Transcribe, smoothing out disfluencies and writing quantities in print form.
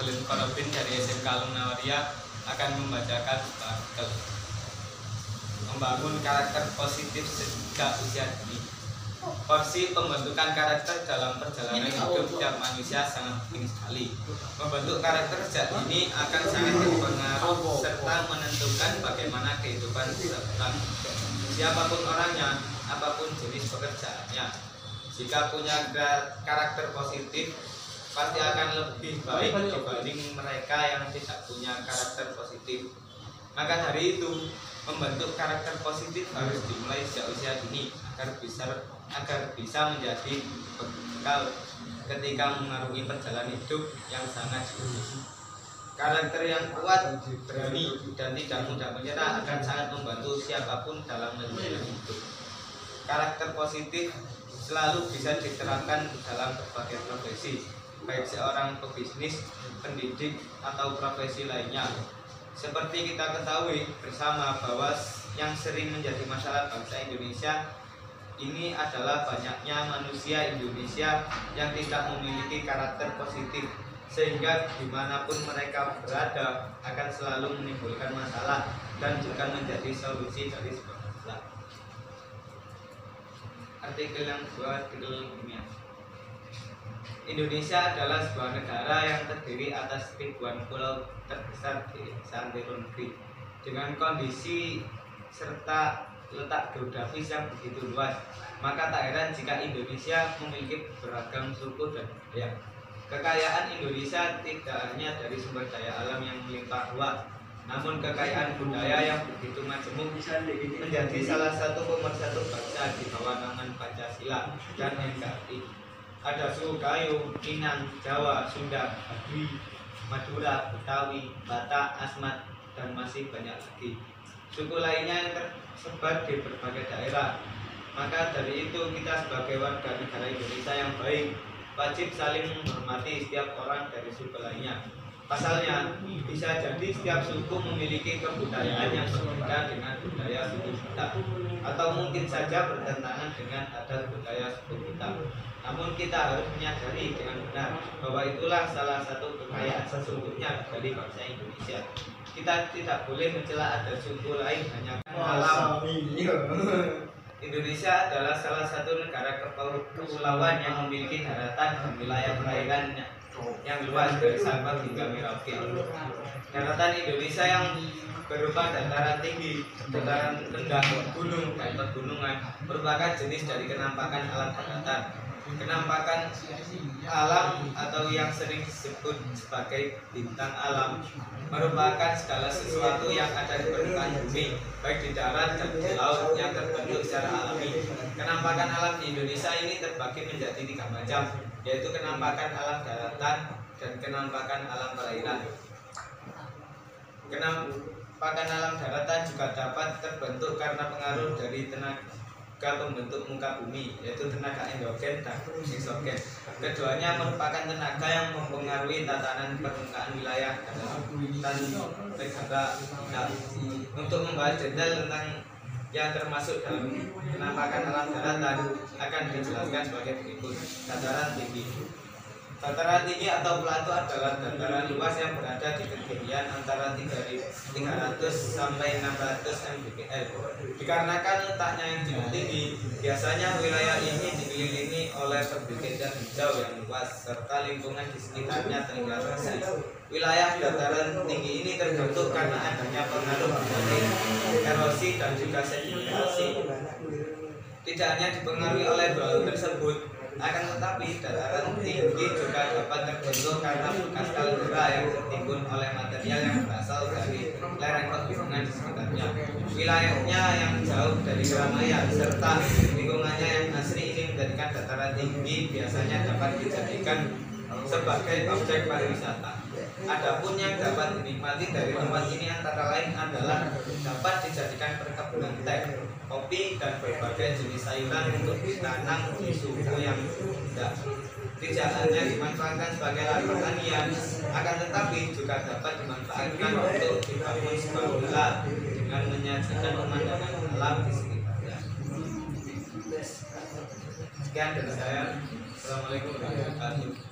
Glenn Korobin dari SMK Alumni Waria akan membacakan artikel membangun karakter positif sejak usia dini. Porsi pembentukan karakter dalam perjalanan hidup tiap manusia sangat penting sekali. Membentuk karakter sejak dini akan sangat berpengaruh serta menentukan bagaimana kehidupan seseorang. Siapapun orangnya, apapun jenis pekerjaannya, jika punya karakter positif, pasti akan lebih baik dibanding mereka yang tidak punya karakter positif. Maka dari itu, membentuk karakter positif harus dimulai sejak usia dini agar bisa menjadi bekal ketika mengarungi perjalanan hidup yang sangat sulit. Karakter yang kuat, berani, dan tidak mudah menyerah akan sangat membantu siapapun dalam menjalani hidup. Karakter positif selalu bisa diterapkan dalam berbagai profesi, baik seorang pebisnis, pendidik, atau profesi lainnya. Seperti kita ketahui bersama bahwa yang sering menjadi masalah bangsa Indonesia ini adalah banyaknya manusia Indonesia yang tidak memiliki karakter positif, sehingga dimanapun mereka berada akan selalu menimbulkan masalah dan bukan menjadi solusi dari sebuah masalah. Artikel yang kedua, artikel ilmiah. Indonesia adalah sebuah negara yang terdiri atas ribuan pulau terbesar di seantero negeri, dengan kondisi serta letak geografis yang begitu luas. Maka tak heran jika Indonesia memiliki beragam suku dan budaya. Kekayaan Indonesia tidak hanya dari sumber daya alam yang melimpah ruah, namun kekayaan budaya yang begitu majemuk menjadi salah satu pemersatu bangsa di bawah naungan Pancasila dan NKRI. Ada suku Gayo, Minang, Jawa, Sunda, Baduy, Madura, Betawi, Batak, Asmat, dan masih banyak lagi. Suku lainnya yang tersebar di berbagai daerah. Maka dari itu kita sebagai warga negara Indonesia yang baik wajib saling menghormati setiap orang dari suku lainnya. Pasalnya, bisa jadi setiap suku memiliki kebudayaan yang berbeda dengan budaya suku kita, atau mungkin saja bertentangan dengan adat budaya suku kita. Namun kita harus menyadari dengan benar bahwa itulah salah satu kekayaan sesungguhnya dari bangsa Indonesia. Kita tidak boleh mencela adat suku lain hanya karena alam. Indonesia adalah salah satu negara kepulauan yang memiliki daratan dan wilayah perairan yang luas dari Sabang hingga Merauke. Daratan Indonesia yang berupa dataran tinggi, dataran rendah, gunung, dan pegunungan merupakan jenis dari kenampakan alam daratan. Kenampakan alam atau yang sering disebut sebagai bintang alam merupakan segala sesuatu yang ada di permukaan bumi, baik di darat dan di laut, yang terbentuk secara alami. Kenampakan alam di Indonesia ini terbagi menjadi 3 macam, yaitu kenampakan alam daratan dan kenampakan alam perairan. Kenampakan alam daratan juga dapat terbentuk karena pengaruh dari tenaga pembentuk muka bumi, yaitu tenaga endogen dan eksogen. Keduanya merupakan tenaga yang mempengaruhi tatanan permukaan wilayah dan negara kita. Untuk membahas detail tentang yang termasuk dalam penampakan alam daratan akan dijelaskan sebagai berikut. Dataran tinggi. Dataran tinggi atau plato adalah dataran luas yang berada di ketinggian antara 300 sampai 600 mdpl. Dikarenakan letaknya yang cukup tinggi, biasanya wilayah ini dikelilingi oleh perbukitan hijau yang luas serta lingkungan di sekitarnya terlihat. Wilayah dataran tinggi ini terbentuk karena adanya pengaruh dari erosi dan juga sedimentasi. Tidak hanya dipengaruhi oleh dua hal tersebut, akan tetapi dataran tinggi juga dapat terbentuk karena bekas kaldera yang tertimbun oleh material yang berasal dari lereng pegunungan di sekitarnya. Wilayahnya yang jauh dari keramaian serta lingkungannya yang asri ini menjadikan dataran tinggi biasanya dapat dijadikan sebagai objek pariwisata. Adapun yang dapat dinikmati dari tempat ini antara lain adalah dapat dijadikan perkebunan teh, kopi, dan berbagai jenis sayuran untuk ditanam di suhu yang rendah. Tidak hanya dimanfaatkan sebagai lahan pertanian, akan tetapi juga dapat dimanfaatkan untuk dibangun sebuah villa dengan menyajikan pemandangan alam di sekitarnya. Sekian dari saya. Assalamualaikum warahmatullahi wabarakatuh.